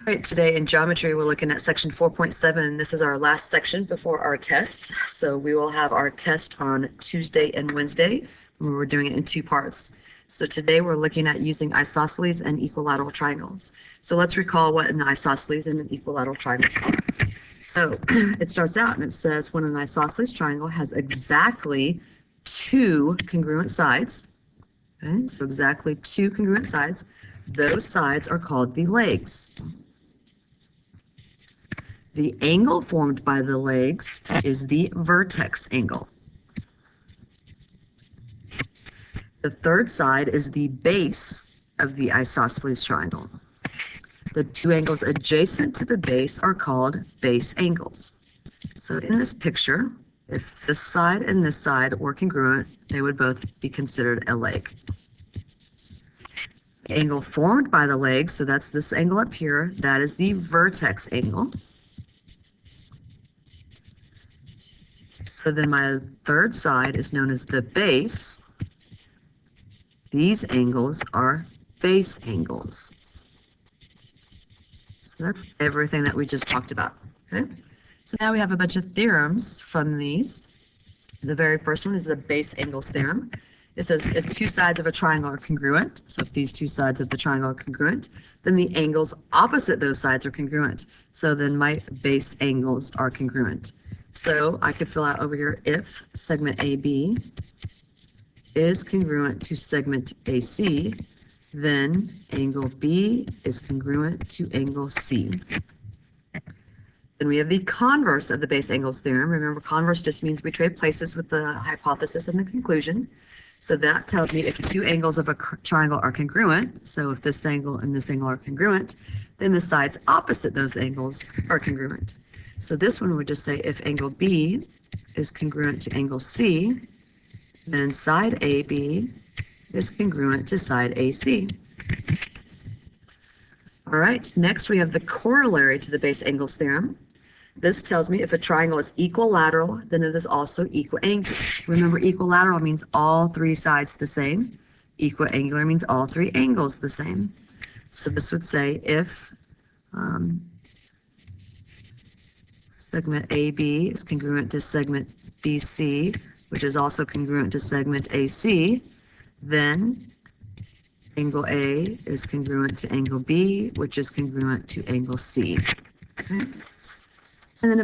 All right, today in geometry, we're looking at section 4.7. This is our last section before our test. So we will have our test on Tuesday and Wednesday. We're doing it in two parts. So today we're looking at using isosceles and equilateral triangles. So let's recall what an isosceles and an equilateral triangle are. So it starts out and it says when an isosceles triangle has exactly two congruent sides, okay, so exactly two congruent sides, those sides are called the legs. The angle formed by the legs is the vertex angle. The third side is the base of the isosceles triangle. The two angles adjacent to the base are called base angles. So in this picture, if this side and this side were congruent, they would both be considered a leg. The angle formed by the legs, so that's this angle up here, that is the vertex angle. So then my third side is known as the base. These angles are base angles. So that's everything that we just talked about. Okay. So now we have a bunch of theorems from these. The very first one is the base angles theorem. It says if two sides of a triangle are congruent, so if these two sides of the triangle are congruent, then the angles opposite those sides are congruent. So then my base angles are congruent. So I could fill out over here if segment AB is congruent to segment AC, then angle B is congruent to angle C. Then we have the converse of the base angles theorem. Remember, converse just means we trade places with the hypothesis and the conclusion. So that tells me if two angles of a triangle are congruent, so if this angle and this angle are congruent, then the sides opposite those angles are congruent. So this one would just say if angle B is congruent to angle C, then side AB is congruent to side AC. All right, next we have the corollary to the base angles theorem. This tells me if a triangle is equilateral, then it is also equiangular. Remember, equilateral means all three sides the same. Equiangular means all three angles the same. So this would say if segment AB is congruent to segment BC, which is also congruent to segment AC, then angle A is congruent to angle B, which is congruent to angle C. Okay. And then,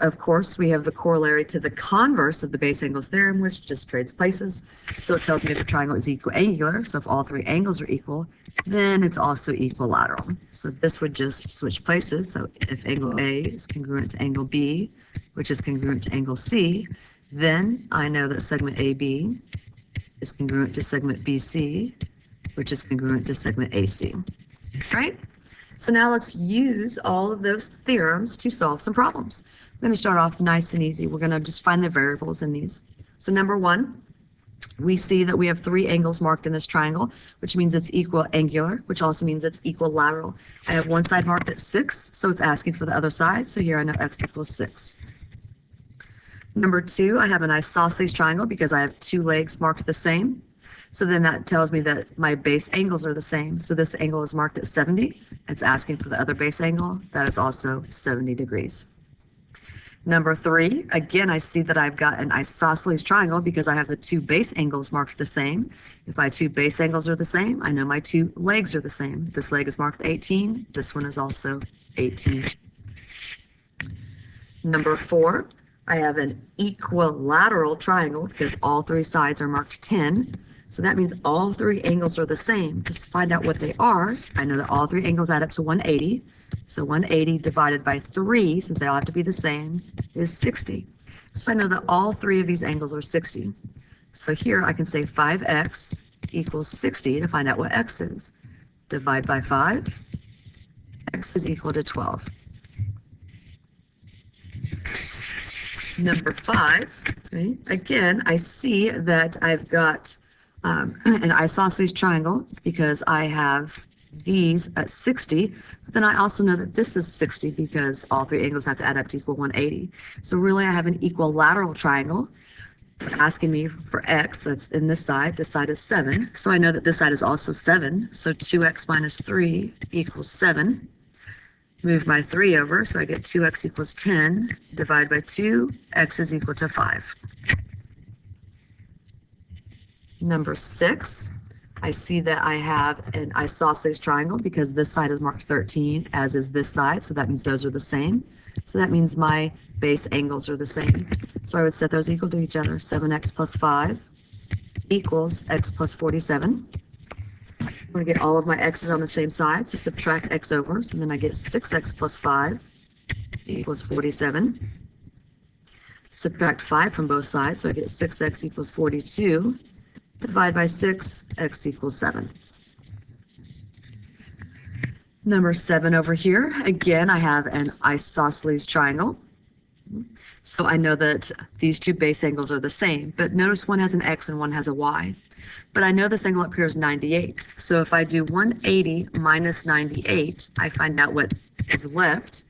of course, we have the corollary to the converse of the base angles theorem, which just trades places. So it tells me if a triangle is equiangular, so if all three angles are equal, then it's also equilateral. So this would just switch places. So if angle A is congruent to angle B, which is congruent to angle C, then I know that segment AB is congruent to segment BC, which is congruent to segment AC. Right? So now let's use all of those theorems to solve some problems. We're going to start off nice and easy. We're going to just find the variables in these. So number one, we see that we have three angles marked in this triangle, which means it's equiangular, which also means it's equilateral. I have one side marked at 6, so it's asking for the other side. So here I know x equals 6. Number two, I have an isosceles triangle because I have two legs marked the same. So then that tells me that my base angles are the same. So this angle is marked at 70. It's asking for the other base angle. That is also 70 degrees. Number three, again, I see that I've got an isosceles triangle because I have the two base angles marked the same. If my two base angles are the same, I know my two legs are the same. This leg is marked 18. This one is also 18. Number four, I have an equilateral triangle because all three sides are marked 10. So that means all three angles are the same. To find out what they are, I know that all three angles add up to 180. So 180 divided by 3, since they all have to be the same, is 60. So I know that all three of these angles are 60. So here I can say 5x equals 60 to find out what x is. Divide by 5, x is equal to 12. Number 5, okay, again, I see that I've got an isosceles triangle because I have these at 60, but then I also know that this is 60 because all three angles have to add up to equal 180. So really I have an equilateral triangle. They're asking me for x, that's in this side is 7. So I know that this side is also 7. So 2x minus 3 equals 7. Move my 3 over, so I get 2x equals 10. Divide by 2, x is equal to 5. Number 6, I see that I have an isosceles triangle because this side is marked 13, as is this side, so that means those are the same. So that means my base angles are the same. So I would set those equal to each other. 7x plus 5 equals x plus 47. I'm going to get all of my x's on the same side, so subtract x over. So then I get 6x plus 5 equals 47. Subtract 5 from both sides, so I get 6x equals 42. Divide by 6, x equals 7. Number 7 over here, again, I have an isosceles triangle. So I know that these two base angles are the same, but notice one has an x and one has a y. But I know this angle up here is 98. So if I do 180 minus 98, I find out what is left.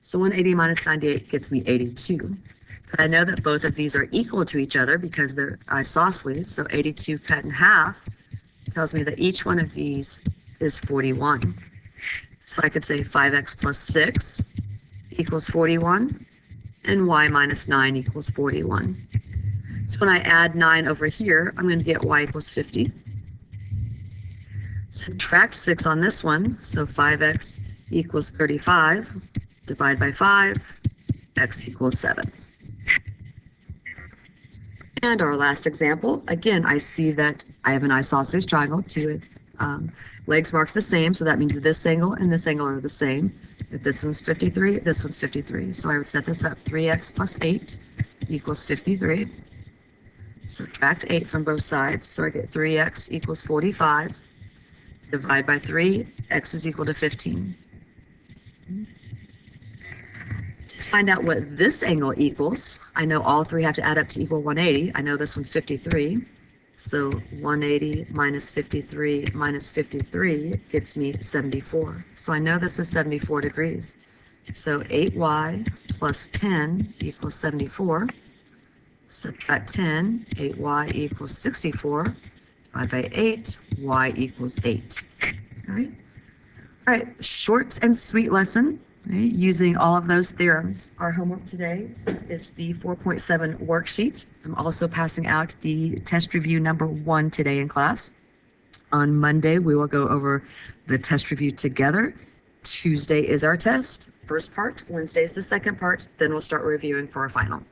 So 180 minus 98 gets me 82. But I know that both of these are equal to each other because they're isosceles. So 82 cut in half tells me that each one of these is 41. So I could say 5x plus 6 equals 41, and y minus 9 equals 41. So when I add 9 over here, I'm going to get y equals 50. Subtract 6 on this one, so 5x equals 35. Divide by 5, x equals 7. And our last example, again, I see that I have an isosceles triangle. Two legs marked the same, so that means this angle and this angle are the same. If this one's 53, this one's 53. So I would set this up 3x plus 8 equals 53. Subtract 8 from both sides, so I get 3x equals 45. Divide by 3, x is equal to 15. To find out what this angle equals, I know all three have to add up to equal 180. I know this one's 53. So 180 minus 53 minus 53 gets me 74. So I know this is 74 degrees. So 8y plus 10 equals 74. Subtract 10, 8y equals 64. Divide by 8, y equals 8. All right. All right, short and sweet lesson. Right, using all of those theorems. Our homework today is the 4.7 worksheet. I'm also passing out the test review number 1 today in class. On Monday, we will go over the test review together. Tuesday is our test, first part. Wednesday is the second part. Then we'll start reviewing for our final.